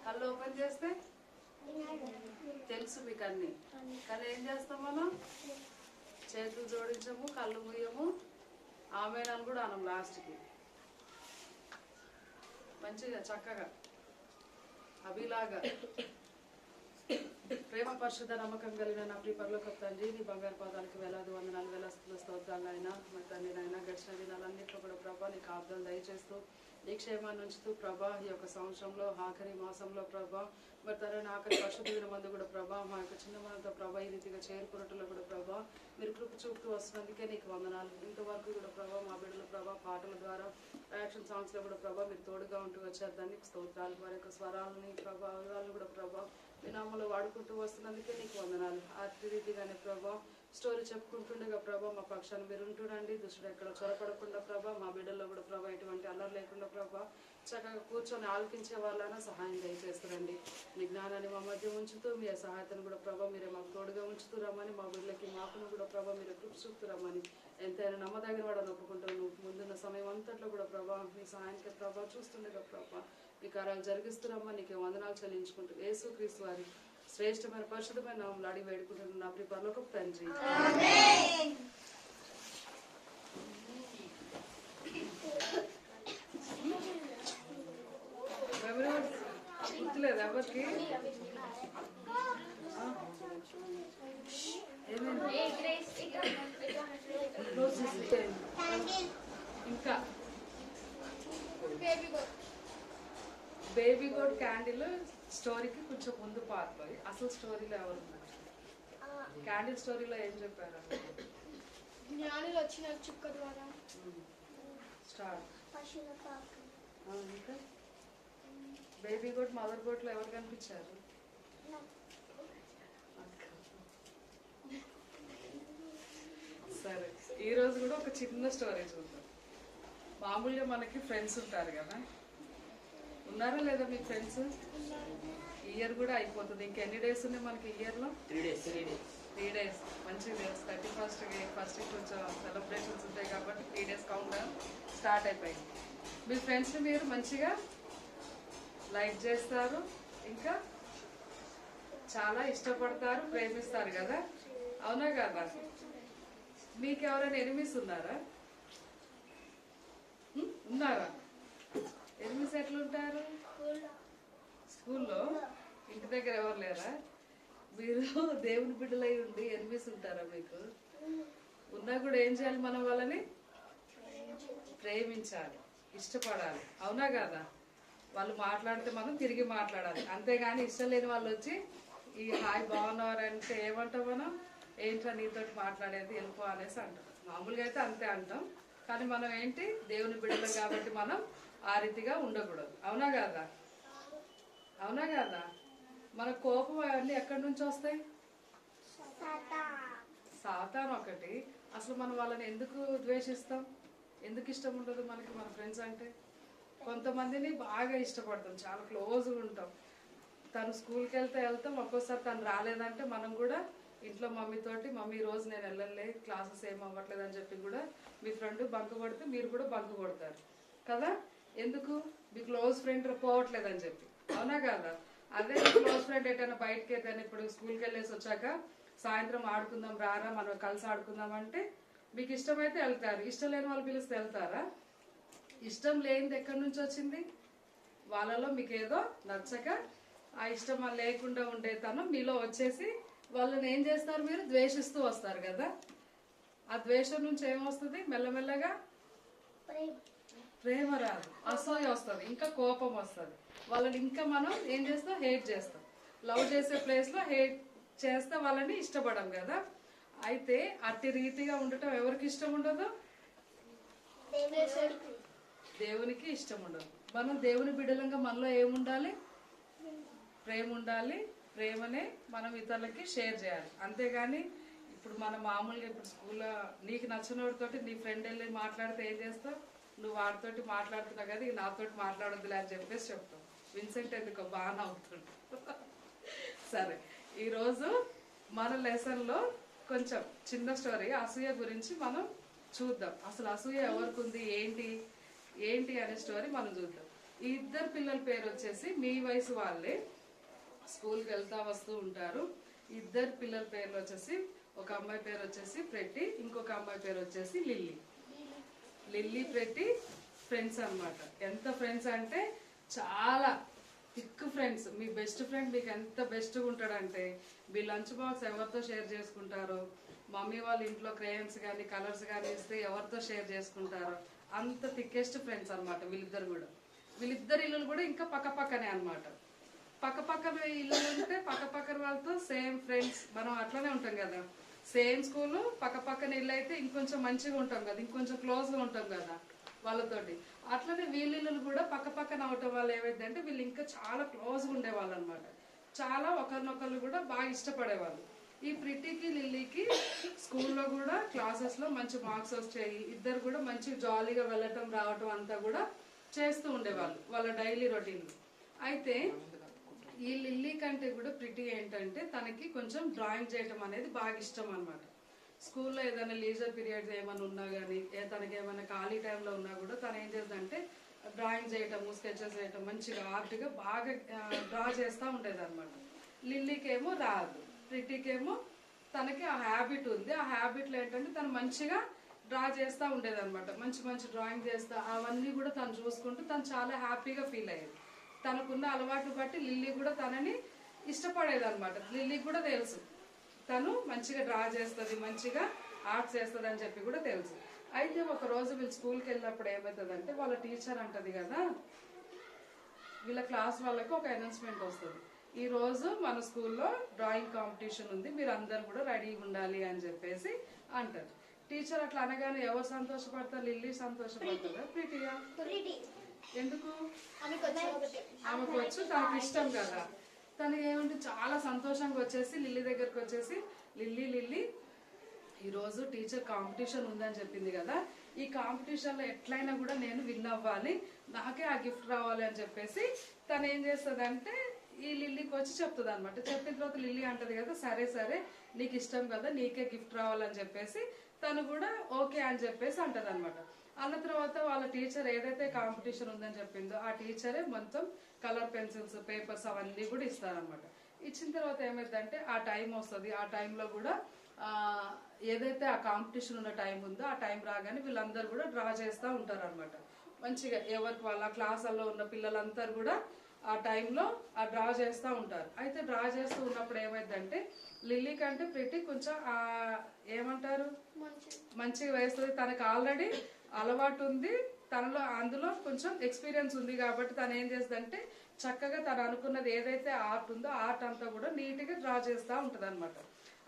కళ్ళు ఓపెన్ చేస్తే తెలుసు మీకు అన్ని, కానీ ఏం చేస్తాం మనం? చేతులు జోడించము, కళ్ళు ముయ్యము, ఆమెనని కూడా అనం లాస్ట్కి. మంచిగా చక్కగా అభిలాగా ప్రేమ పరిశుద్ధ నమ్మకం కలిగిన నా ప్రియ పరలోకపు తండ్రి, నీ బంగారు పాదాలకు వేలాది వందనాలు, వేల స్తోత్రాలు అయినా మరి తండ్రి నాయన. గడిచిన దినాలన్నింటిలో కూడా ప్రభా నీ కాపుదలు దయచేస్తూ నీ క్షేమాన్ని ఉంచుతూ ప్రభా ఈ యొక్క సంవత్సరంలో ఆఖరి మాసంలో ప్రభా మరి తన ఆఖరి పరిశుద్ధ దిన మందు కూడా ప్రభా మా యొక్క చిన్న మనతో ప్రభా ఈ రీతిగా చేరుకున్నట్లో కూడా ప్రభా మీరు కృప చూపుతూ వస్తున్నందుకే నీకు వందనాలు. ఇంతవరకు కూడా ప్రభా మా బిడ్డల ప్రభా పాటల ద్వారా యాక్షన్ సాంగ్స్ లో కూడా ప్రభా మీరు తోడుగా ఉంటూ వచ్చారు, దానికి స్తోత్రాలు. వారి యొక్క స్వరాలని ప్రభా వివరాలను కూడా ప్రభా మీ నామలో వాడుకుంటూ వస్తున్నందుకే నీకు వందనాలు. ఆ రీతిగానే ప్రభా స్టోరీ చెప్పుకుంటుండగా ప్రభా మా పక్షాన్ని మీరు ఉంటుండండి. దుష్టుడు ఎక్కడ చొరపడకుండా ప్రభా మా బిడ్డల్లో కూడా ప్రభా ఎటువంటి అల్లరి లేకుండా ప్రభా చక్కగా కూర్చొని ఆలకించే వాళ్ళైనా సహాయం దయచేస్తారండి. మీ జ్ఞానాన్ని మా మధ్య ఉంచుతూ మీ సహాయతను కూడా ప్రభా మీరే మాకు తోడుగా ఉంచుతూ రమ్మని, మా బిడ్డలకి మాకును కూడా ప్రభా మీరు కృప చూపుతూ రమ్మని, ఎంతైనా నమ్మదగిన వాడని ఒప్పుకుంటాను. ముందున్న సమయం అంతట్లో కూడా ప్రభా మీ సహాయానికి ప్రభా చూస్తుండగా ప్రభా మీ కార్యాలు జరిగిస్తున్నామా నీకే వందనాలు చెల్లించుకుంటూ యేసుక్రీస్తు వారి శ్రేష్టమైన పరిశుద్ధమైన నామములో అడిగి వేడుకుంటున్నాను నా ప్రియ పరలోకపు తండ్రి. గుర్తులేదు ఎవరికి? ఇంకా బేబీ గోడ్ క్యాండిల్ స్టోరీకి కొంచెం ముందు పార్ట్. అసలు స్టోరీలో ఎవరు ఉన్నారు? క్యాండిల్ స్టోరీలో ఏం చెప్పారు? జ్ఞానులు వచ్చిన చుక్క ద్వారా స్టార్ట్. ఇంకా బేబీ గోడ్ మదర్ గోడ్ లో ఎవరు కనిపించారు? సరే, ఈ రోజు కూడా ఒక చిన్న స్టోరీ చూద్దాం. మామూలుగా మనకి ఫ్రెండ్స్ ఉంటారు కదా, ఉన్నారా లేదా మీకు ఫ్రెండ్స్? ఇయర్ కూడా అయిపోతుంది, ఇంకెన్ని డేస్ ఉన్నాయి మనకి ఇయర్లో? 3 days. మంచిగా 31st ఫస్ట్ కొంచెం సెలబ్రేషన్స్ ఉంటాయి కాబట్టి 3 days కౌంట్ డౌన్ స్టార్ట్ అయిపోయింది. మీ ఫ్రెండ్స్ని మీరు మంచిగా లైక్ చేస్తారు, ఇంకా చాలా ఇష్టపడతారు, ప్రేమిస్తారు కదా, అవునా కదా? మీకు ఎవరైనా ఎనిమిస్ ఉన్నారా? ఉన్నారా? ఎనిమిస్ ఎట్లుంటారు? స్కూల్లో, ఇంటి దగ్గర ఎవరు లేరా? మీరు దేవుని బిడ్డలై ఉండి ఎనిమిస్ ఉంటారా? మీకు ఉన్నా కూడా ఏం చేయాలి? మనం వాళ్ళని ప్రేమించాలి, ఇష్టపడాలి, అవునా కదా? వాళ్ళు మాట్లాడితే మనం తిరిగి మాట్లాడాలి, అంతేగాని ఇష్టం లేని వాళ్ళు వచ్చి ఈ హాయ్ బాగున్నారు అంటే ఏమంటాం మనం? ఏంటో నీతోటి మాట్లాడేది, వెళ్ళిపో అనేసి అంటాం. మామూలుగా అయితే అంతే అంటాం, కానీ మనం ఏంటి దేవుని బిడ్డలం కాబట్టి మనం ఆ రీతిగా ఉండకూడదు, అవునా కదా? అవునా కదా? మన కోపం అవన్నీ ఎక్కడి నుంచి వస్తాయి? సాతాను ఒకటి. అసలు మనం వాళ్ళని ఎందుకు ద్వేషిస్తాం? ఎందుకు ఇష్టం ఉండదు మనకి మన ఫ్రెండ్స్ అంటే? కొంతమందిని బాగా ఇష్టపడతాం, చాలా క్లోజ్గా ఉంటాం. తను స్కూల్కి వెళ్తాం, ఒక్కోసారి తను రాలేదంటే మనం కూడా ఇంట్లో మమ్మీతోటి, మమ్మీ రోజు నేను వెళ్ళలే, క్లాసెస్ ఏం అవ్వట్లేదు అని చెప్పి కూడా మీ ఫ్రెండ్ బంక్ కొడితే మీరు కూడా బంక్ కొడతారు కదా. ఎందుకు? మీ క్లోజ్ ఫ్రెండ్ పోవట్లేదని చెప్పి, అవునా కదా? అదే మీ క్లోజ్ ఫ్రెండ్ ఎటైనా బయటకి ఏదైనా ఇప్పుడు స్కూల్కి వెళ్ళేసి వచ్చాక సాయంత్రం ఆడుకుందాం రారా, మనం కలిసి ఆడుకుందాం అంటే మీకు ఇష్టమైతే వెళ్తారు, ఇష్టం లేని వాళ్ళు పిలిస్తే వెళ్తారా? ఇష్టం లేనిది ఎక్కడి నుంచి వచ్చింది? వాళ్ళలో మీకు ఏదో నచ్చక ఆ ఇష్టం లేకుండా ఉండే తను మీలో వచ్చేసి వాళ్ళని ఏం చేస్తారు? మీరు ద్వేషిస్తూ వస్తారు కదా. ఆ ద్వేషం నుంచి ఏమొస్తుంది? మెల్లమెల్లగా ప్రేమ రాదు, అసూయ వస్తుంది, ఇంకా కోపం వస్తుంది. వాళ్ళని ఇంకా మనం ఏం చేస్తాం? హేట్ చేస్తాం. లవ్ చేసే ప్లేస్లో హేట్ చేస్తే వాళ్ళని ఇష్టపడం కదా. అయితే అట్టి రీతిగా ఉండటం ఎవరికి ఇష్టం ఉండదు? దేవునికి ఇష్టం ఉండదు. మనం దేవుని బిడ్డలంగా మనలో ఏముండాలి? ప్రేమ ఉండాలి. ప్రేమనే మనం ఇతరులకి షేర్ చేయాలి, అంతేగాని ఇప్పుడు మనం మామూలుగా ఇప్పుడు స్కూల్లో నీకు నచ్చిన వాడితోటి నీ ఫ్రెండ్ వెళ్ళి మాట్లాడితే ఏం చేస్తావు? నువ్వు వాడితోటి మాట్లాడుతున్నావు కదా, నాతోటి మాట్లాడొద్దులే అని చెప్పేసి చెప్తావు. విన్సెంట్ ఎందుకో బాగా అవుతుంది. సరే, ఈరోజు మన లెసన్లో కొంచెం చిన్న స్టోరీ అసూయ గురించి మనం చూద్దాం. అసలు అసూయ ఎవరికి ఉంది, ఏంటి ఏంటి అనే స్టోరీ మనం చూద్దాం. ఈ ఇద్దరు పిల్లల పేరు వచ్చేసి మీ వయసు వాళ్ళే, స్కూల్కి వెళ్తా వస్తూ ఉంటారు. ఇద్దరు పిల్లల పేర్లు వచ్చేసి ఒక అమ్మాయి పేరు వచ్చేసి ప్రెట్టి, ఇంకొక అమ్మాయి పేరు వచ్చేసి లిల్లీ. లిల్లీ ప్రెట్టి ఫ్రెండ్స్ అన్నమాట. ఎంత ఫ్రెండ్స్ అంటే చాలా థిక్ ఫ్రెండ్స్. మీ బెస్ట్ ఫ్రెండ్ మీకు ఎంత బెస్ట్గా ఉంటాడంటే మీ లంచ్ బాక్స్ ఎవరితో షేర్ చేసుకుంటారో, మమ్మీ వాళ్ళ ఇంట్లో క్రేయన్స్ కానీ కలర్స్ కానీ ఇస్తే ఎవరితో షేర్ చేసుకుంటారో అంత థిక్కెస్ట్ ఫ్రెండ్స్ అన్నమాట వీళ్ళిద్దరు కూడా. వీళ్ళిద్దరు ఇల్లులు కూడా ఇంకా పక్క పక్కనే అన్నమాట. పక్క పక్కన ఇల్లులు ఉంటే పక్క పక్కన వాళ్ళతో సేమ్ ఫ్రెండ్స్, మనం అట్లనే ఉంటాం కదా. సేమ్ స్కూల్ పక్క పక్కన ఇల్లు అయితే ఇంకొంచెం మంచిగా ఉంటాం కదా, ఇంకొంచెం క్లోజ్గా ఉంటాం కదా వాళ్ళతోటి. అట్లనే వీళ్ళిల్లులు కూడా పక్క పక్కన అవటం వల్ల ఏమైందంటే వీళ్ళు ఇంకా చాలా క్లోజ్గా ఉండేవాళ్ళు అనమాట. చాలా ఒకరినొకరు కూడా బాగా ఇష్టపడేవాళ్ళు. ఈ ప్రిట్టికి లిల్లీకి స్కూల్లో కూడా క్లాసెస్లో మంచి మార్క్స్ వచ్చాయి. ఇద్దరు కూడా మంచి జాలీగా వెళ్ళటం రావటం అంతా కూడా చేస్తూ ఉండేవాళ్ళు వాళ్ళ డైలీ రొటీన్లో. అయితే ఈ లిల్లీ కంటే కూడా ప్రిటీ ఏంటంటే తనకి కొంచెం డ్రాయింగ్ చేయటం అనేది బాగా ఇష్టం అనమాట. స్కూల్లో ఏదైనా లీజర్ పీరియడ్స్ ఏమైనా ఉన్నా కానీ తనకి ఏమైనా ఖాళీ టైంలో ఉన్నా కూడా తను ఏం చేస్తుందంటే డ్రాయింగ్ చేయటము, స్కెచెస్ చేయటం, మంచిగా ఆర్ట్గా బాగా డ్రా చేస్తూ ఉండేది అనమాట. లిల్లీకి ఏమో రాదు, ప్రిటీకేమో తనకి ఆ హ్యాబిట్ ఉంది. ఆ హ్యాబిట్లో ఏంటంటే తను మంచిగా డ్రా చేస్తూ ఉండేది అనమాట. మంచి మంచి డ్రాయింగ్ చేస్తా అవన్నీ కూడా తను చూసుకుంటూ తను చాలా హ్యాపీగా ఫీల్ అయ్యేది. తనకున్న అలవాటు బట్టి లిల్లీ కూడా తనని ఇష్టపడేది అనమాట. లిల్లీకి కూడా తెలుసు తను మంచిగా డ్రా చేస్తుంది, మంచిగా ఆర్ట్స్ చేస్తుంది అని చెప్పి కూడా తెలుసు. అయితే ఒక రోజు వీళ్ళు స్కూల్కి వెళ్ళినప్పుడు ఏమవుతుందంటే వాళ్ళ టీచర్ అంటది కదా, వీళ్ళ క్లాస్ వాళ్ళకి ఒక అనౌన్స్మెంట్ వస్తుంది, ఈ రోజు మన స్కూల్లో డ్రాయింగ్ కాంపిటీషన్ ఉంది, మీరు అందరు కూడా రెడీగా ఉండాలి అని చెప్పేసి అంటారు. టీచర్ అట్లా అనగానే ఎవరు సంతోషపడతారు? లిల్లీ సంతోషపడుతుందా, ప్రీతియా? ఎందుకు? ఆమెకు వచ్చు, తనకి ఇష్టం కదా. తనకి ఏమంటే చాలా సంతోషంగా వచ్చేసి లిల్లీ దగ్గరకు వచ్చేసి, లిల్లీ ఈరోజు టీచర్ కాంపిటీషన్ ఉందని చెప్పింది కదా, ఈ కాంపిటీషన్లో ఎట్లయినా కూడా నేను విన్ అవ్వాలి, నాకే ఆ గిఫ్ట్ రావాలి అని చెప్పేసి తను ఏం చేస్తుందంటే ఈ లిల్లీకి వచ్చి చెప్తుంది అనమాట. చెప్పిన తర్వాత లిల్లీ అంటది కదా, సరే సరే నీకు ఇష్టం కదా, నీకే గిఫ్ట్ రావాలని చెప్పేసి తను కూడా ఓకే అని చెప్పేసి అంటది అనమాట. అన్న తర్వాత వాళ్ళ టీచర్ ఏదైతే కాంపిటీషన్ ఉందని చెప్పిందో ఆ టీచరే మొత్తం కలర్ పెన్సిల్స్, పేపర్స్ అవన్నీ కూడా ఇస్తారనమాట. ఇచ్చిన తర్వాత ఏమైందంటే ఆ టైం వస్తుంది, ఆ టైంలో కూడా ఏదైతే ఆ కాంపిటీషన్ ఉన్న టైం ఉందో ఆ టైం రాగానే వీళ్ళందరూ కూడా డ్రా చేస్తూ ఉంటారు అనమాట. మంచిగా ఎవరికి వాళ్ళ క్లాసుల్లో ఉన్న పిల్లలందరూ కూడా ఆ టైంలో ఆ డ్రా చేస్తూ ఉంటారు. అయితే డ్రా చేస్తూ ఉన్నప్పుడు ఏమైందంటే లిల్లీ కంటే ప్రిటీ కొంచెం ఏమంటారు మంచిగా వేస్తుంది. తనకు ఆల్రెడీ అలవాటు ఉంది, తనలో అందులో కొంచెం ఎక్స్పీరియన్స్ ఉంది కాబట్టి తను ఏం చేస్తుందంటే చక్కగా తను అనుకున్నది ఏదైతే ఆర్ట్ ఉందో ఆర్ట్ అంతా కూడా నీట్గా డ్రా చేస్తూ ఉంటుంది అనమాట.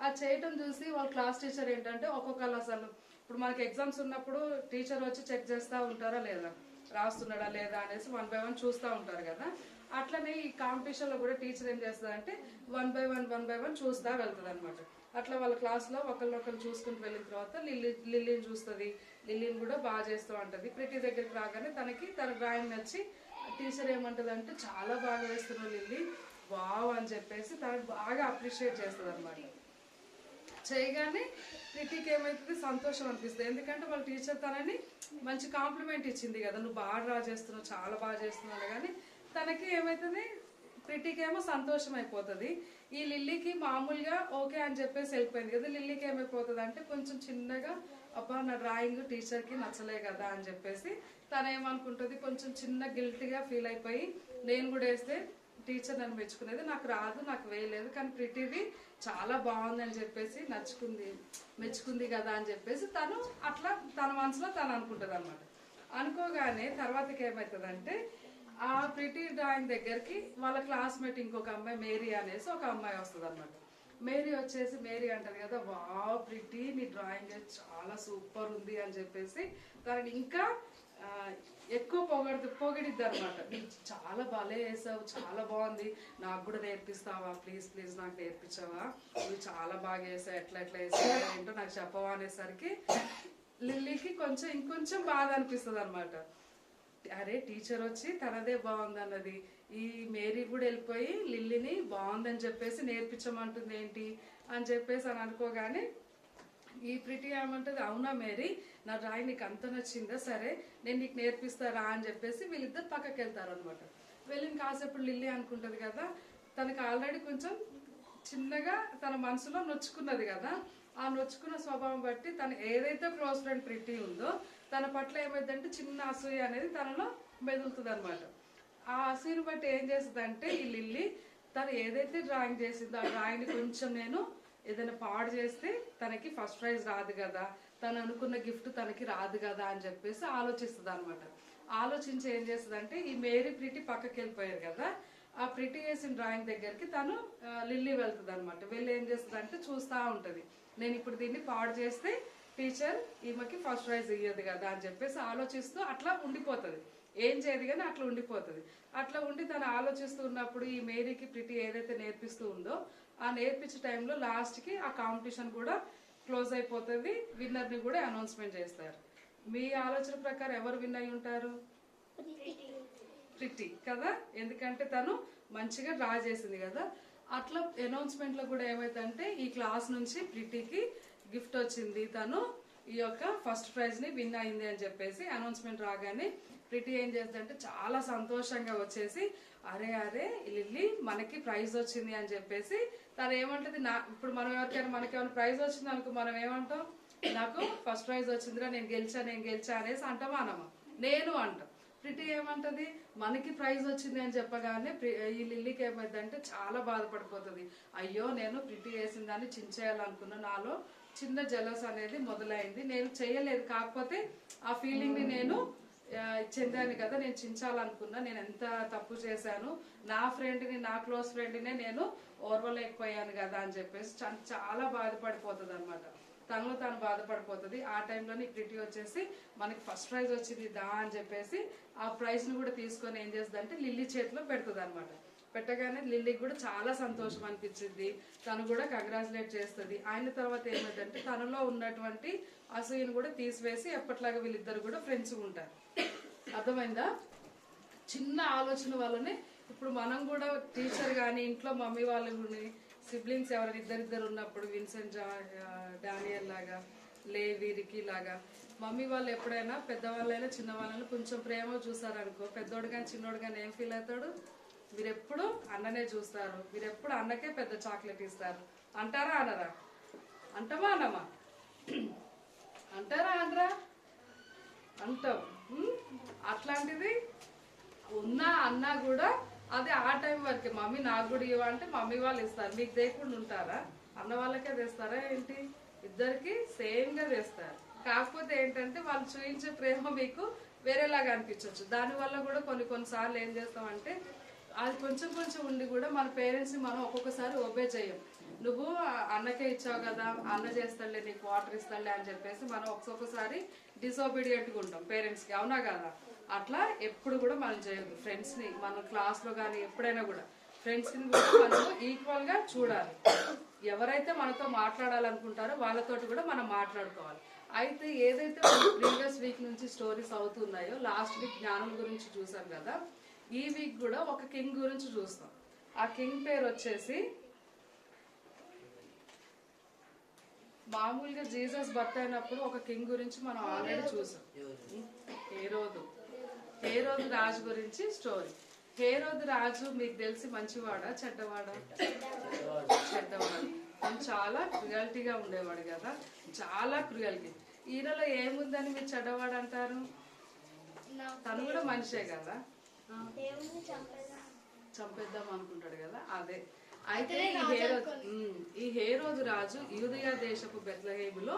ఆ చేయటం చూసి వాళ్ళ క్లాస్ టీచర్ ఏంటంటే ఒక్కొక్కరు అసలు ఇప్పుడు మనకి ఎగ్జామ్స్ ఉన్నప్పుడు టీచర్ వచ్చి చెక్ చేస్తూ ఉంటారా లేదా, రాస్తున్నాడా లేదా అనేసి 1 by 1 చూస్తూ ఉంటారు కదా. అట్లనే ఈ కాంపిటీషన్లో కూడా టీచర్ ఏం చేస్తుంది అంటే 1 by 1 చూస్తూ వెళ్తుంది అనమాట. అట్లా వాళ్ళ క్లాస్లో ఒకరినొకరు చూసుకుంటూ వెళ్ళిన తర్వాత లిల్లీని చూస్తుంది, లిల్లీని కూడా బాగా చేస్తూ ఉంటుంది. ప్రిటీ దగ్గరికి రాగానే తన డ్రాయింగ్ నచ్చి టీచర్ ఏమంటుంది అంటే చాలా బాగా వేస్తున్నావు లిల్లీ, వావ్ అని చెప్పేసి తనకు బాగా అప్రిషియేట్ చేస్తుంది అనమాట. చేయగానే ప్రిటీకి ఏమవుతుంది, సంతోషం అనిపిస్తుంది. ఎందుకంటే వాళ్ళ టీచర్ తనని మంచి కాంప్లిమెంట్ ఇచ్చింది కదా, నువ్వు బాగా డ్రా చేస్తున్నావు, చాలా బాగా చేస్తున్నావు. కానీ తనకి ఏమవుతుంది, ప్రిటీకి ఏమో సంతోషం అయిపోతుంది. ఈ లిల్లీకి మామూలుగా ఓకే అని చెప్పేసి వెళ్ళిపోయింది కదా. లిల్లీకి ఏమైపోతుంది అంటే కొంచెం చిన్నగా అబ్బా నా డ్రాయింగ్ టీచర్కి నచ్చలే కదా అని చెప్పేసి తను ఏమనుకుంటుంది, కొంచెం చిన్న గిల్టీగా ఫీల్ అయిపోయి నేను కూడా వేస్తే టీచర్ నన్ను మెచ్చుకునేది, నాకు రాదు, నాకు వేయలేదు, కానీ ప్రిటీది చాలా బాగుందని చెప్పేసి మెచ్చుకుంది కదా అని చెప్పేసి తను అట్లా తన మనసులో తను అనుకుంటుంది అనమాట. అనుకోగానే తర్వాతకి ఏమవుతుందంటే ఆ ప్రిటీ డ్రాయింగ్ దగ్గరికి వాళ్ళ క్లాస్మేట్ ఇంకొక అమ్మాయి మేరీ అనేసి ఒక అమ్మాయి వస్తుంది అనమాట. మేరీ అంటది కదా, వావ్ ప్రిటీ నీ డ్రాయింగ్ చాలా సూపర్ ఉంది అని చెప్పేసి తనని ఇంకా ఎక్కువ పొగిడిద్ది అనమాట. నీకు చాలా భలే వేసావు, చాలా బాగుంది, నాకు కూడా నేర్పిస్తావా, ప్లీజ్ నాకు నేర్పించావా, నువ్వు చాలా బాగా వేసావు, ఎట్లా వేసావా ఏంటో నాకు చెప్పవా అనేసరికి లిల్లీకి ఇంకొంచెం బాధ అనిపిస్తుంది అనమాట. అరే టీచర్ వచ్చి తనదే బాగుంది అన్నది, ఈ మేరీ కూడా వెళ్ళిపోయి లిల్లీని బాగుందని చెప్పేసి నేర్పించమంటుంది ఏంటి అని చెప్పేసి అని అనుకోగానే ఈ ప్రిటి ఏమంటది, అవునా మేరీ నా డ్రాయింగ్ నీకు అంత నచ్చిందా, సరే నేను నీకు నేర్పిస్తారా అని చెప్పేసి వీళ్ళిద్దరు పక్కకి వెళ్తారు అనమాట. వెళ్ళిన కాసేపు లిల్లీ అనుకుంటది కదా, తనకి ఆల్రెడీ కొంచెం చిన్నగా తన మనసులో నొచ్చుకున్నది కదా, ఆ నొచ్చుకున్న స్వభావం బట్టి తను ఏదైతే క్లోజ్ ఫ్రెండ్ ప్రిటి ఉందో తన పట్ల ఏమైందంటే చిన్న అసూయ అనేది తనలో మెదులుతుంది అనమాట. ఆ అసూయను బట్టి ఏం చేస్తుందంటే ఈ లిల్లీ తను ఏదైతే డ్రాయింగ్ చేసిందో ఆ డ్రాయింగ్ కొంచెం నేను ఏదైనా పాడు చేస్తే తనకి ఫస్ట్ ప్రైజ్ రాదు కదా, తను అనుకున్న గిఫ్ట్ తనకి రాదు కదా అని చెప్పేసి ఆలోచిస్తుంది అనమాట. ఆలోచించి ఏం చేస్తుందంటే ఈ మేరీ ప్రిటి పక్కకి వెళ్ళిపోయారు కదా, ఆ ప్రిటి వేసిన డ్రాయింగ్ దగ్గరికి తను లిల్లీ వెళ్తుంది అనమాట. వెళ్ళి ఏం చేస్తుంది అంటే చూస్తూ ఉంటుంది, నేను ఇప్పుడు దీన్ని పాడు చేస్తే టీచర్ ఈమెకి ఫస్ట్ ప్రైజ్ ఇయ్యదు కదా అని చెప్పేసి ఆలోచిస్తూ అట్లా ఉండిపోతుంది. ఏం చేయదు కానీ అట్లా ఉండిపోతుంది. అట్లా ఉండి తను ఆలోచిస్తూ ఉన్నప్పుడు ఈ మేరీకి ప్రిటి ఏదైతే నేర్పిస్తూ ఉందో ఆ నేర్పించే టైంలో లాస్ట్కి ఆ కాంపిటీషన్ కూడా క్లోజ్ అయిపోతుంది. విన్నర్ని కూడా అనౌన్స్మెంట్ చేస్తారు. మీ ఆలోచన ప్రకారం ఎవరు విన్ అయి ఉంటారు? ప్రిటి కదా, ఎందుకంటే తను మంచిగా డ్రా చేసింది కదా. అట్లా అనౌన్స్మెంట్ లో కూడా ఏమైందంటే ఈ క్లాస్ నుంచి ప్రిటికి గిఫ్ట్ వచ్చింది, తను ఈ యొక్క ఫస్ట్ ప్రైజ్ ని విన్ అయింది అని చెప్పేసి అనౌన్స్మెంట్ రాగానే ప్రిటి ఏం చేస్తుందంటే చాలా సంతోషంగా వచ్చేసి అరే అరే లిల్లీ మనకి ప్రైజ్ వచ్చింది అని చెప్పేసి తను ఏమంటది, ఇప్పుడు మనం ఎవరికైనా మనకేమైనా ప్రైజ్ వచ్చింది అనుకో మనం ఏమంటాం, నాకు ఫస్ట్ ప్రైజ్ వచ్చిందిరా నేను గెలిచా అనేసి అంటామా అనమా? నేను అంటాం. ప్రిటి ఏమంటది, మనకి ప్రైజ్ వచ్చింది అని చెప్పగానే ఈ లిల్లీకి ఏమైందంటే చాలా బాధపడిపోతుంది. అయ్యో నేను ప్రిటి వేసిన దాన్ని చించేయాలనుకున్నా, నాలో చిన్న జలస్ అనేది మొదలైంది, నేను చేయలేదు, కాకపోతే ఆ ఫీలింగ్ ని నేను చెందాను కదా, నేను చించాలనుకున్నా, నేను ఎంత తప్పు చేశాను, నా ఫ్రెండ్ని నా క్లోజ్ ఫ్రెండ్నే నేను ఓర్వలేకపోయాను కదా అని చెప్పేసి చాలా బాధపడిపోతుంది అనమాట. తనలో తాను బాధపడిపోతుంది. ఆ టైంలోని ప్రిటి వచ్చేసి మనకి ఫస్ట్ ప్రైజ్ వచ్చింది దా అని చెప్పేసి ఆ ప్రైజ్ ని కూడా తీసుకొని ఏం చేస్తుంది అంటే లిల్లీ చేతిలో పెడుతుంది అనమాట. పెట్టగానే లిల్లీకి కూడా చాలా సంతోషం అనిపించింది, తను కూడా కంగ్రాచులేట్ చేస్తుంది. ఆయన తర్వాత ఏమైందంటే తనలో ఉన్నటువంటి అసూయను కూడా తీసివేసి ఎప్పట్లాగా వీళ్ళిద్దరు కూడా ఫ్రెండ్స్ ఉంటారు. అర్థమైందా? చిన్న ఆలోచన వల్లనే ఇప్పుడు మనం కూడా టీచర్ కానీ ఇంట్లో మమ్మీ వాళ్ళు సిబ్లింగ్స్ ఎవరైనా ఇద్దరిద్దరు ఉన్నప్పుడు విన్సెంట్ డానియల్ లాగా వీరికి లాగా మమ్మీ వాళ్ళు ఎప్పుడైనా పెద్దవాళ్ళైనా చిన్నవాళ్ళైనా కొంచెం ప్రేమ చూసారనుకో, పెద్దోడు కానీ చిన్నోడు కానీ ఏం ఫీల్ అవుతాడు, మీరెప్పుడు అన్ననే చూస్తారు, మీరెప్పుడు అన్నకే పెద్ద చాక్లెట్ ఇస్తారు అంటారా అనరా? అంటామా అనమా? అంటారా అనరా? అంటాం. అట్లాంటిది ఉన్నా అన్నా కూడా అదే ఆ టైం వరకే, మమ్మీ నాకు కూడా ఇవ్వంటే మమ్మీ వాళ్ళు ఇస్తారు, మీకు తెయకుండా ఉంటారా? అన్న వాళ్ళకే తెస్తారా ఏంటి? ఇద్దరికి సేమ్ గా తెస్తారు. కాకపోతే ఏంటంటే వాళ్ళు చూపించే ప్రేమ మీకు వేరేలాగా అనిపించవచ్చు. దానివల్ల కూడా కొన్నిసార్లు ఏం చేస్తామంటే అది కొంచెం కొంచెం ఉండి కూడా మన పేరెంట్స్ ని మనం ఒక్కొక్కసారి ఒబే చేయం. నువ్వు అన్నకే ఇచ్చావు కదా, అన్న చేస్తాడులే నీకు వాటర్ ఇస్తాడులే అని చెప్పేసి మనం ఒక్కొక్కసారి డిసోబీడియంట్ గా ఉంటాం పేరెంట్స్ కి, అవునా కదా? అట్లా ఎప్పుడు కూడా మనం చేయదు. ఫ్రెండ్స్ ని మన క్లాస్ లో కానీ ఎప్పుడైనా కూడా ఫ్రెండ్స్ ని కూడా మనం ఈక్వల్ గా చూడాలి. ఎవరైతే మనతో మాట్లాడాలనుకుంటారో వాళ్ళతోటి కూడా మనం మాట్లాడుకోవాలి. అయితే ఏదైతే ప్రీవియస్ వీక్ నుంచి స్టోరీస్ అవుతున్నాయో, లాస్ట్ వీక్ జ్ఞానం గురించి చూసాం కదా, ఈ వీక్ కూడా ఒక కింగ్ గురించి చూస్తాం. ఆ కింగ్ పేరు వచ్చేసి మామూలుగా జీసస్ బర్త్ అయినప్పుడు ఒక కింగ్ గురించి మనం ఆల్రెడీ చూసాం, హేరోదు రాజు గురించి స్టోరీ. హేరోదు రాజు మీకు తెలిసి మంచివాడా చెడ్డవాడా? చెడ్డవాడు. తను చాలా క్రుయాలిటీగా ఉండేవాడు కదా, చాలా క్రుయాలిటీ. ఈయనలో ఏముందని మీరు చెడ్డవాడు అంటారు? తను కూడా మనిషే కదా, చంపేద్దాం అనుకుంటాడు కదా, అదే. అయితే ఈ హేరోదు రాజు యూదయ దేశపు బెత్లెహేములో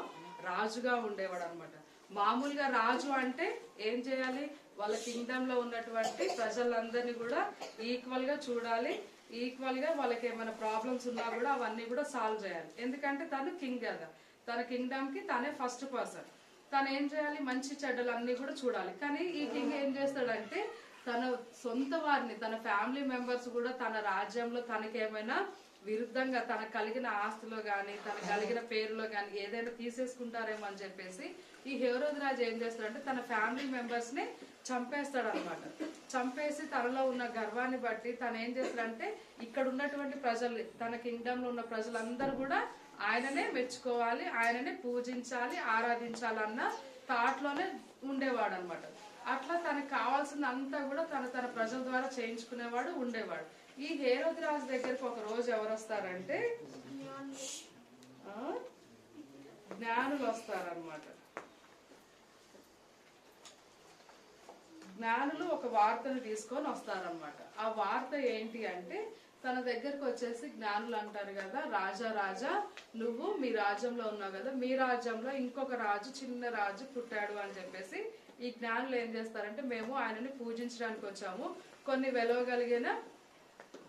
రాజుగా ఉండేవాడు అనమాట. మామూలుగా రాజు అంటే ఏం చేయాలి, వాళ్ళ కింగ్డమ్ లో ఉన్నటువంటి ప్రజలందరినీ కూడా ఈక్వల్ గా చూడాలి, ఈక్వల్ గా వాళ్ళకి ఏమైనా ప్రాబ్లమ్స్ ఉన్నా కూడా అవన్నీ కూడా సాల్వ్ చేయాలి. ఎందుకంటే తను కింగ్ కదా, తన కింగ్డమ్ కి తనే ఫస్ట్ పర్సన్. తను ఏం చేయాలి, మంచి చెడ్డలు అన్ని కూడా చూడాలి. కానీ ఈ కింగ్ ఏం చేస్తాడంటే తన సొంత వారిని, తన ఫ్యామిలీ మెంబర్స్ కూడా తన రాజ్యంలో తనకి ఏమైనా విరుద్ధంగా తనకు కలిగిన ఆస్తిలో గాని తనకు కలిగిన పేరులో గాని ఏదైనా తీసేసుకుంటారేమో అని చెప్పేసి ఈ హేరోదు రాజు ఏం చేస్తాడంటే తన ఫ్యామిలీ మెంబర్స్ ని చంపేస్తాడు అనమాట. చంపేసి తనలో ఉన్న గర్వాన్ని బట్టి తను ఏం చేస్తాడంటే ఇక్కడ ఉన్నటువంటి ప్రజల్ని, తన కింగ్డమ్ లో ఉన్న ప్రజలందరూ కూడా ఆయననే మెచ్చుకోవాలి, ఆయననే పూజించాలి, ఆరాధించాలన్న థాట్లోనే ఉండేవాడు అనమాట. అట్లా తనకు కావాల్సింది అంతా కూడా తన ప్రజల ద్వారా చేయించుకునేవాడు, ఉండేవాడు. ఈ హేరోదు రాజు దగ్గరకు ఒక రోజు ఎవరు వస్తారంటే జ్ఞానులు వస్తారనమాట. జ్ఞానులు ఒక వార్తను తీసుకొని వస్తారనమాట. ఆ వార్త ఏంటి అంటే తన దగ్గరకు వచ్చేసి జ్ఞానులు అంటారు కదా, రాజా నువ్వు మీ రాజ్యంలో ఉన్నావు కదా, మీ రాజ్యంలో ఇంకొక రాజు, చిన్న రాజు పుట్టాడు అని చెప్పేసి ఈ జ్ఞానులు ఏం చేస్తారంటే మేము ఆయనని పూజించడానికి వచ్చాము, కొన్ని వెలవగలిగిన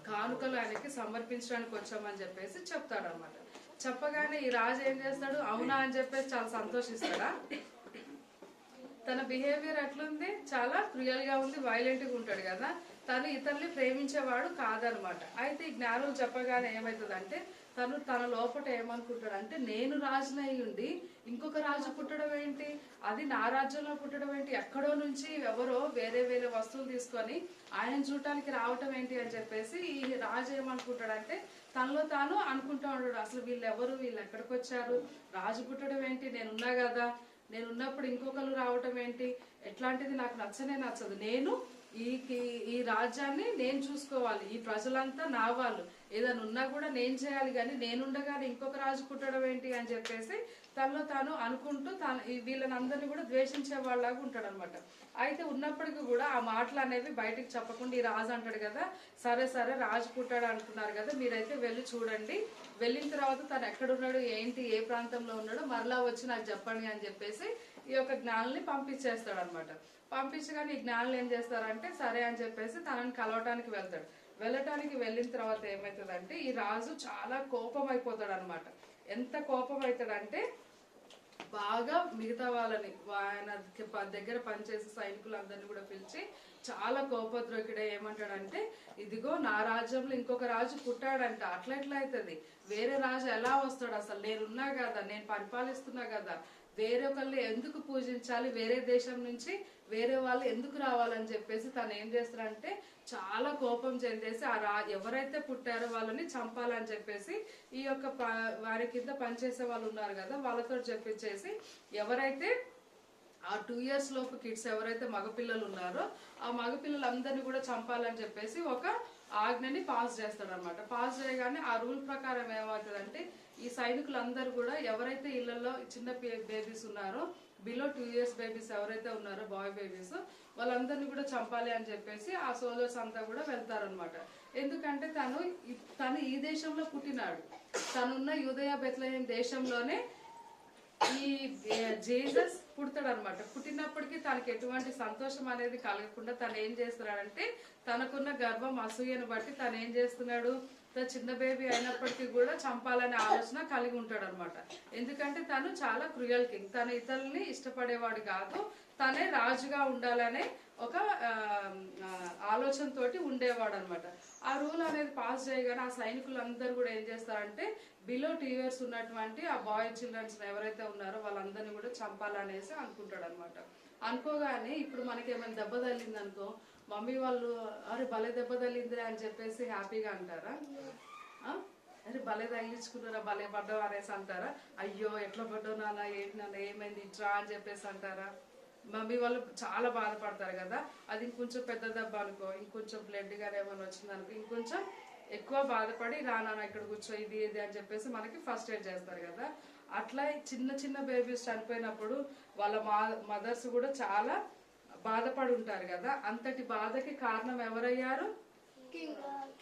కానుకలు ఆయనకి సమర్పించడానికి వచ్చామని చెప్పేసి చెప్తాడు అనమాట. చెప్పగానే ఈ రాజు ఏం చేస్తాడు, అవునా అని చెప్పేసి చాలా సంతోషిస్తాడా? తన బిహేవియర్ ఎట్లుంది, చాలా క్రూయల్ గా ఉంది, వైలెంట్ గా ఉంటాడు కదా, తను ఇతరుల్ని ప్రేమించేవాడు కాదనమాట. అయితే ఈ జ్ఞానులు చెప్పగానే ఏమవుతుందంటే తన లోపల ఏమనుకుంటాడంటే నేను రాజునై ఉండి ఇంకొక రాజు పుట్టడం ఏంటి, అది నా రాజ్యంలో పుట్టడం ఏంటి, ఎక్కడో నుంచి ఎవరో వేరే వస్తువులు తీసుకొని ఆయన చూడటానికి రావటం ఏంటి అని చెప్పేసి ఈ రాజు ఏమనుకుంటాడంటే తనలో తాను అనుకుంటా ఉంటాడు, అసలు వీళ్ళు ఎక్కడికి వచ్చారు, రాజు పుట్టడం ఏంటి, నేనున్నా కదా, నేను ఉన్నప్పుడు ఇంకొకరు రావటం ఏంటి, ఎట్లాంటిది నాకు నచ్చదు, నేను ఈ రాజ్యాన్ని నేను చూసుకోవాలి, ఈ ప్రజలంతా నా వాళ్ళు, ఏదైనా ఉన్నా కూడా నేను చేయాలి, కానీ నేనుండగానే ఇంకొక రాజు పుట్టడం ఏంటి అని చెప్పేసి తనలో తాను అనుకుంటూ వీళ్ళని అందరినీ కూడా ద్వేషించే వాళ్ళలాగా ఉంటాడు అనమాట. అయితే ఉన్నప్పటికీ కూడా ఆ మాటలు అనేవి బయటకు చెప్పకుండా ఈ రాజు అంటాడు కదా, సరే రాజు పుట్టాడు అంటున్నారు కదా, మీరైతే వెళ్ళి చూడండి, వెళ్ళిన తర్వాత తను ఎక్కడున్నాడు ఏంటి, ఏ ప్రాంతంలో ఉన్నాడో మరలా వచ్చి నాకు చెప్పండి అని చెప్పేసి ఈ యొక్క జ్ఞానుల్ని పంపించేస్తాడు అనమాట. పంపించగానే ఈ జ్ఞానులు ఏం చేస్తారంటే సరే అని చెప్పేసి తనని కలవటానికి వెళ్తాడు. వెళ్ళటానికి వెళ్ళిన తర్వాత ఏమవుతుందంటే ఈ రాజు చాలా కోపం అయిపోతాడు అనమాట. ఎంత కోపం అవుతాడంటే బాగా మిగతా వాళ్ళని ఆయన దగ్గర పనిచేసే సైనికులందరినీ కూడా పిలిచి చాలా కోపద్రోకిడే ఏమంటాడంటే ఇదిగో నా రాజ్యంలో ఇంకొక రాజు పుట్టాడంట, అట్లా ఎట్లా అవుతుంది, వేరే రాజు ఎలా వస్తాడు, అసలు నేనున్నా కదా, నేను పరిపాలిస్తున్నా కదా, వేరే ఒకళ్ళు ఎందుకు పూజించాలి, వేరే దేశం నుంచి వేరే వాళ్ళు ఎందుకు రావాలని చెప్పేసి తను ఏం చేస్తారంటే చాలా కోపం చెందేసి ఎవరైతే పుట్టారో వాళ్ళని చంపాలని చెప్పేసి ఈ యొక్క వారి కింద పనిచేసే వాళ్ళు ఉన్నారు కదా వాళ్ళతో చెప్పించేసి ఎవరైతే ఆ 2 years లోపు కిడ్స్ ఎవరైతే మగపిల్లలు ఉన్నారో ఆ మగపిల్లలందరినీ కూడా చంపాలని చెప్పేసి ఒక ఆజ్ఞని పాస్ చేస్తాడు అనమాట. పాస్ చేయగానే ఆ రూల్ ప్రకారం ఏమవుతుందంటే ఈ సైనికులందరూ కూడా ఎవరైతే ఇళ్లలో చిన్న బేబీస్ ఉన్నారో బిలో 2 years బేబీస్ ఎవరైతే ఉన్నారో బాయ్ బేబీస్ వాళ్ళందరినీ కూడా చంపాలి అని చెప్పేసి ఆ సోల్జర్స్ అంతా కూడా వెళ్తారనమాట. ఎందుకంటే తను ఈ దేశంలో పుట్టినాడు, తనున్న యూదయ బెత్లెహేం దేశంలోనే ఈ జీసస్ పుడతాడు అనమాట. పుట్టినప్పటికీ తనకి ఎటువంటి సంతోషం అనేది కలగకుండా తను ఏం చేస్తున్నాడంటే తనకున్న గర్వం అసూయను బట్టి తను ఏం చేస్తున్నాడు, చిన్న బేబీ అయినప్పటికీ కూడా చంపాలనే ఆలోచన కలిగి ఉంటాడు అనమాట. ఎందుకంటే తను చాలా క్రూయల్ కింగ్, తను ఇతరుల్ని ఇష్టపడేవాడు కాదు, తనే రాజుగా ఉండాలనే ఒక ఆలోచనతోటి ఉండేవాడు అనమాట. ఆ రూల్ అనేది పాస్ చేయగానే ఆ సైనికులందరూ కూడా ఏం చేస్తారంటే బిలో 2 years ఉన్నటువంటి ఆ బాయ్ చిల్డ్రన్స్ ఎవరైతే ఉన్నారో వాళ్ళందరినీ కూడా చంపాలనేసి అనుకుంటాడు అనమాట. అనుకోగానే ఇప్పుడు మనకి ఏమైనా దెబ్బ తగిలింది అనుకో మమ్మీ వాళ్ళు అరే భలే దెబ్బ తగిలింది అని చెప్పేసి హ్యాపీగా అంటారా, అరే భలే తగిలించుకున్నారా, భలే పడ్డావు అనేసి అంటారా, అయ్యో ఎట్లా పడ్డావు నాన్న, ఏంటి నాన్న ఏమైంది ఇట్రా అని చెప్పేసి అంటారా. మమ్మీ వాళ్ళు చాలా బాధపడతారు కదా, అది ఇంకొంచెం పెద్ద దెబ్బ అనుకో, ఇంకొంచెం బ్లడ్ గానీ ఏమైనా వచ్చిందనుకో ఇంకొంచెం ఎక్కువ బాధపడి రానా ఇక్కడ కూర్చో ఇది అని చెప్పేసి మనకి ఫస్ట్ ఎయిడ్ చేస్తారు కదా. అట్లా చిన్న బేబీస్ చనిపోయినప్పుడు వాళ్ళ మదర్స్ కూడా చాలా బాధపడి ఉంటారు కదా. అంతటి బాధకి కారణం ఎవరయ్యారు,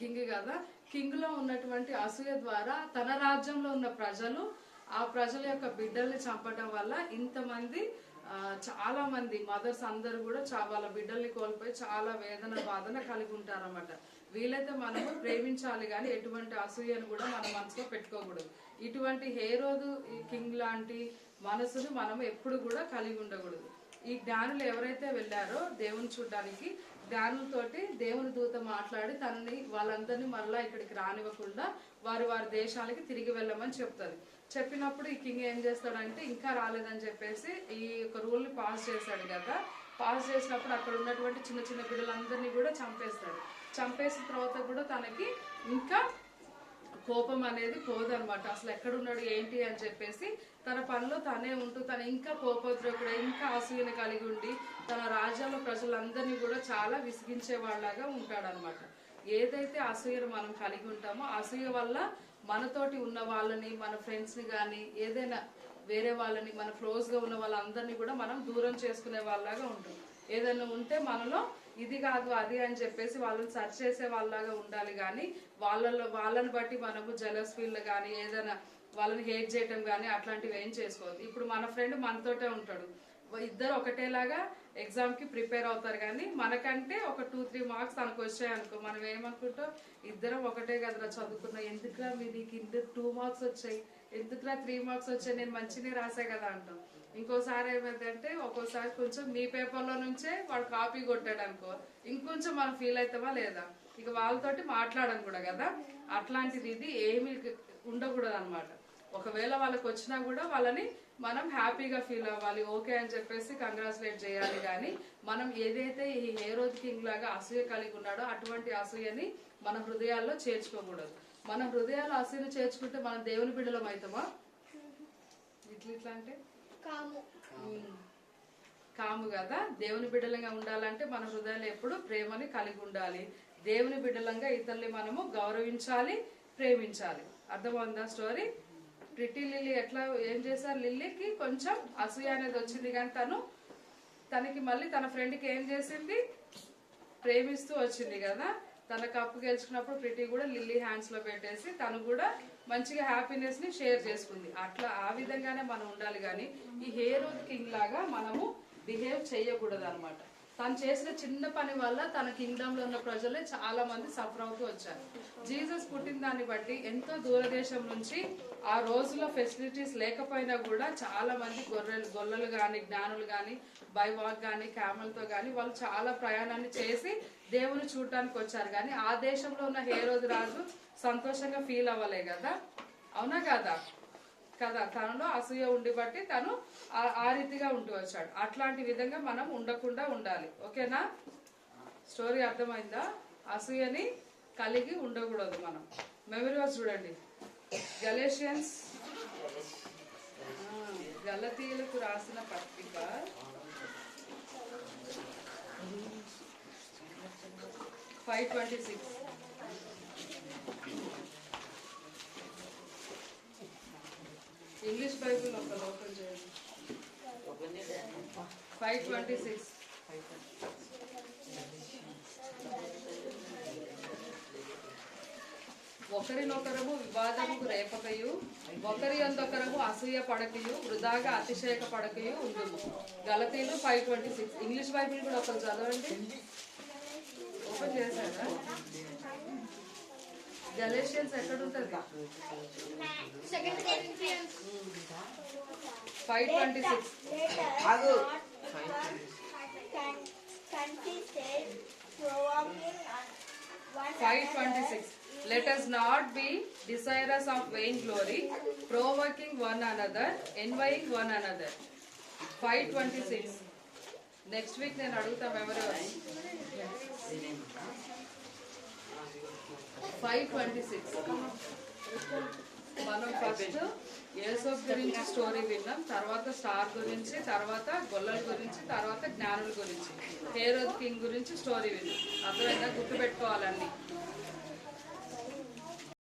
కింగ్ కదా. కింగ్ లో ఉన్నటువంటి అసూయ ద్వారా తన రాజ్యంలో ఉన్న ప్రజలు ఆ ప్రజల యొక్క బిడ్డల్ని చంపడం వల్ల ఇంతమంది చాలా మంది మదర్స్ అందరూ కూడా వాళ్ళ బిడ్డల్ని కోల్పోయి చాలా వేదన బాధన కలిగి ఉంటారన్నమాట. వీలైతే మనము ప్రేమించాలి కానీ ఎటువంటి అసూయను కూడా మన మనసులో పెట్టుకోకూడదు. ఇటువంటి హేరోదు కింగ్ లాంటి మనసును మనం ఎప్పుడు కూడా కలిగి ఉండకూడదు. ఈ జ్ఞానులు ఎవరైతే వెళ్ళారో దేవుని చూడడానికి జ్ఞానులతోటి దేవుని దూత మాట్లాడి వాళ్ళందరినీ మళ్ళా ఇక్కడికి రానివ్వకుండా వారి దేశాలకి తిరిగి వెళ్ళమని చెప్తారు. చెప్పినప్పుడు ఈ కింగ్ ఏం చేస్తాడంటే ఇంకా రాలేదని చెప్పేసి ఈ యొక్క రూల్ ని పాస్ చేశాడు కదా. పాస్ చేసినప్పుడు అక్కడ ఉన్నటువంటి చిన్న బిడ్డలందరినీ కూడా చంపేస్తాడు. చంపేసిన తర్వాత కూడా తనకి ఇంకా కోపం అనేది పోదనమాట. అసలు ఎక్కడున్నాడు ఏంటి అని చెప్పేసి తన పనిలో తనే ఉంటూ తను ఇంకా కోపోద్రేకుడు, ఇంకా అసూయను కలిగి ఉండి తన రాజ్యంలో ప్రజలందరినీ కూడా చాలా విసిగించే వాళ్ళగా ఉంటాడనమాట. ఏదైతే అసూయను మనం కలిగి ఉంటామో అసూయ వల్ల మనతోటి ఉన్న వాళ్ళని, మన ఫ్రెండ్స్ని కానీ ఏదైనా వేరే వాళ్ళని, మన క్లోజ్గా ఉన్న వాళ్ళందరినీ కూడా మనం దూరం చేసుకునే వాళ్ళలాగా ఉంటాం. ఏదైనా ఉంటే మనలో ఇది కాదు అది అని చెప్పేసి వాళ్ళని సర్చ్ చేసే వాళ్ళలాగా ఉండాలి. కానీ వాళ్ళని బట్టి మనము జెలస్ ఫీల్ కానీ ఏదైనా వాళ్ళని హేట్ చేయటం కానీ అట్లాంటివి ఏం చేసుకోవద్దు. ఇప్పుడు మన ఫ్రెండ్ మనతోటే ఉంటాడు, ఇద్దరు ఒకటేలాగా ఎగ్జామ్కి ప్రిపేర్ అవుతారు. కానీ మనకంటే ఒక 2-3 మార్క్స్ తనకు వచ్చాయి అనుకో, మనం ఏమనుకుంటాం, ఇద్దరం ఒకటే కదరా చదువుకున్నా, ఎందుకురా నీకు 2 మార్క్స్ వచ్చాయి, ఎందుకురా 3 మార్క్స్ వచ్చాయి, నేను మంచిగా రాసే కదా అంటాం. ఇంకోసారి ఏమైందంటే ఒక్కోసారి కొంచెం నీ పేపర్లో నుంచే వాడు కాపీ కొట్టాడు అనుకో, ఇంకొంచెం మనం ఫీల్ అవుతామా లేదా, ఇక వాళ్ళతోటి మాట్లాడను కూడా కదా. అట్లాంటిది ఇది ఏమి ఉండకూడదు అనమాట. ఒకవేళ వాళ్ళకి వచ్చినా కూడా వాళ్ళని మనం హ్యాపీగా ఫీల్ అవ్వాలి, ఓకే అని చెప్పేసి కంగ్రాచులేట్ చేయాలి. కానీ మనం ఏదైతే ఈ హేరోద్ కింగ్ లాగా అసూయ కలిగి ఉన్నాడో అటువంటి అసూయని మన హృదయాల్లో చేర్చుకోకూడదు. మన హృదయాల్లో అసూయను చేర్చుకుంటే మనం దేవుని బిడ్డలం అవుతామా? ఇట్లా అంటే కాము కదా. దేవుని బిడ్డలంగా ఉండాలంటే మన హృదయాలు ఎప్పుడు ప్రేమని కలిగి ఉండాలి. దేవుని బిడ్డలంగా ఇతరుల్ని మనము గౌరవించాలి, ప్రేమించాలి. అర్థమవుతుందా స్టోరీ? ప్రిటీ లిల్లీ ఎట్లా ఏం చేశారు, లిల్లీకి కొంచెం అసూయ అనేది వచ్చింది కానీ తనకి మళ్ళీ తన ఫ్రెండ్కి ఏం చేసింది, ప్రేమిస్తూ వచ్చింది కదా. తన కప్పు గెలుచుకున్నప్పుడు ప్రిటీ కూడా లిల్లీ హ్యాండ్స్ లో పెట్టేసి తను కూడా మంచిగా హ్యాపీనెస్ ని షేర్ చేసుకుంది. అట్లా ఆ విధంగానే మనం ఉండాలి. కానీ ఈ హేరోద్ కింగ్ లాగా మనము బిహేవ్ చేయకూడదు అనమాట. తను చేసిన చిన్న పని వల్ల తన కింగ్డమ్ లో ఉన్న ప్రజలే చాలా మంది సఫర్ అవుతూ వచ్చారు. జీసస్ పుట్టిన దాన్ని బట్టి ఎంతో దూరదేశం నుంచి ఆ రోజులో ఫెసిలిటీస్ లేకపోయినా కూడా చాలా మంది గొల్లలు కానీ జ్ఞానులు కానీ బై వాక్ కానీ క్యామెల్తో కానీ వాళ్ళు చాలా ప్రయాణాన్ని చేసి దేవుని చూడటానికి వచ్చారు. కానీ ఆ దేశంలో ఉన్న హేరోదు రాజు సంతోషంగా ఫీల్ అవ్వలే కదా, అవునా కదా కదా. తనలో అసూయ ఉండి బట్టి తను ఆ రీతిగా ఉంటూ వచ్చాడు. అట్లాంటి విధంగా మనం ఉండకుండా ఉండాలి. ఓకేనా? స్టోరీ అర్థమైందా? అసూయని కలిగి ఉండకూడదు మనం. మెమరీ వర్స్ చూడండి. గలేషియన్స్, గలతీయులకు రాసిన పత్రిక 5:26. ఇంగ్లీష్ బైబుల్ ఒక ఓపెన్ చేయండి. 5:26. ఒకరినొకరము వివాదముకు రేపకయు ఒకరి అందొకరము అసూయ పడకయు వృధాగా అతిశయక పడకయు ఉండుము. గలతీయులు 5:26. ఇంగ్లీష్ బైబిల్ కూడా ఒకరు చదవండి. ఓపెన్ చేశారా? గలేషియన్స్ ఎక్కడ ఉంటుంది? 5:26. 5:26. Let us not be desirous of vain glory, provoking one another, envying one another. 5:26. Next week నేను అడుగుతాం ఎవరెవరు. 5:26. మనం ఫస్ట్ యేసోబు గురించి స్టోరీ విన్నాం, తర్వాత స్టార్ గురించి, తర్వాత గొల్లల గురించి, తర్వాత జ్ఞానుల గురించి, హేరోద్ కింగ్ గురించి స్టోరీ విన్నాం. అర్థమైందా? గుర్తుపెట్టుకోవాలన్నీ.